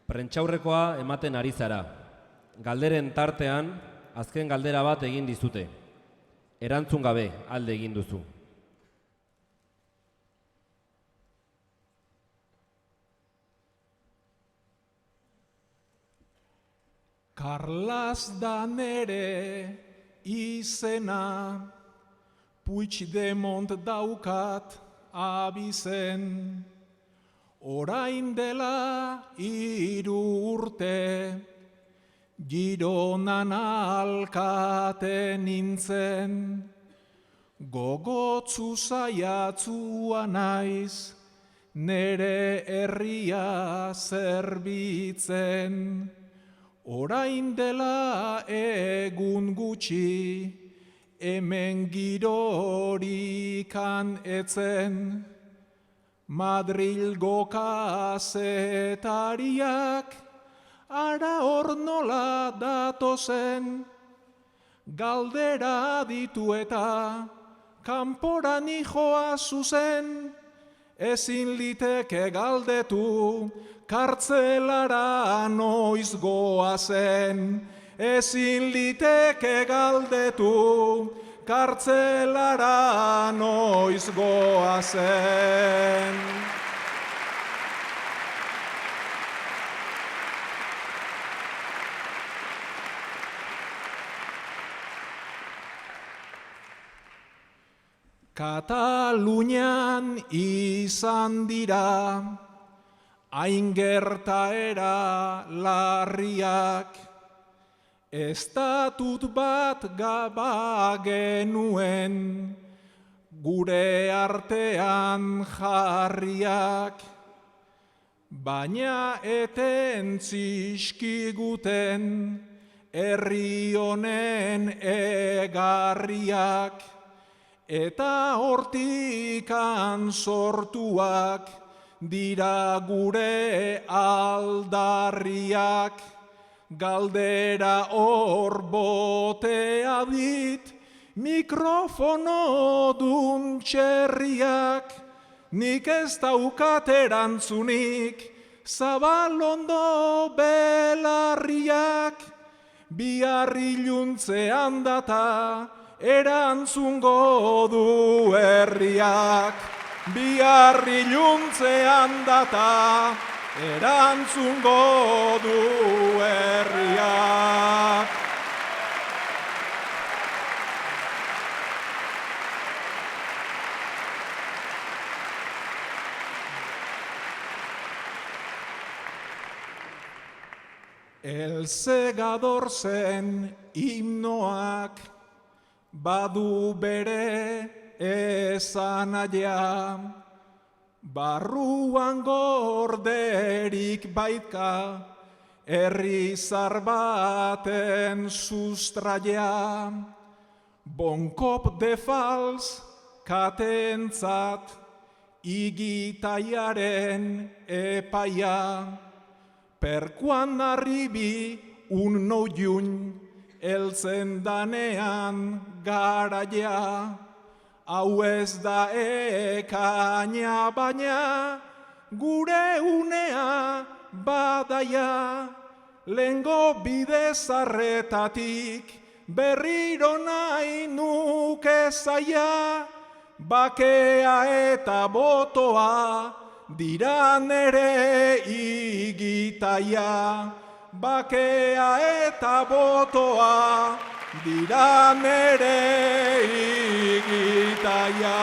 Prentsaurrekoa ematen ari zara. Galderen tartean, azken galdera bat egin dizute. Erantzun gabe alde egin duzu. Karlas da nere izena, Puigdemont daukat abizen, orain dela 3 urte, Gironan alkate nintzen, gogotzu zaiatzua naiz, nere herria zerbitzen. Orain dela egun gutxi, hemen girorikan etzen, Madrilgo kazetariak ara hor nola datozen, galdera ditu eta kanporan joa zuzen, ezin liteke galdetu, kartzelara noiz goazen. Ezin liteke galdetu, kartzelara noiz goazen. Katalunian izan dira, hain gertaera larriak, estatut bat gaba genuen, gure artean jarriak, baina eten zizkiguten, herri honen egarriak, eta hortikan sortuak dira gure aldarriak. Galdera hor botea dit, mikrofono dun txerriak, nik ez daukat erantzunik, zabalondo belarriak, bihar iluntzean data, erantzungo du herriak, bihar iluntzean data, erantzungo du herriak. El Segador zen himnoak, badu bere esanahia, barruan gorderik baitka, herri zar baten sustraia. Bon cop de fals katentzat, igitaiaren epaia, perkuan arribi un nou juny, eltzen danean garaia, hau ez da ekaina baina, gure unea badaia, lehengo bidezarretatik, berriro nahi nuke zaia, bakea eta botoa, dira nere igitaia, bakea eta botoa, dira nere igitaia.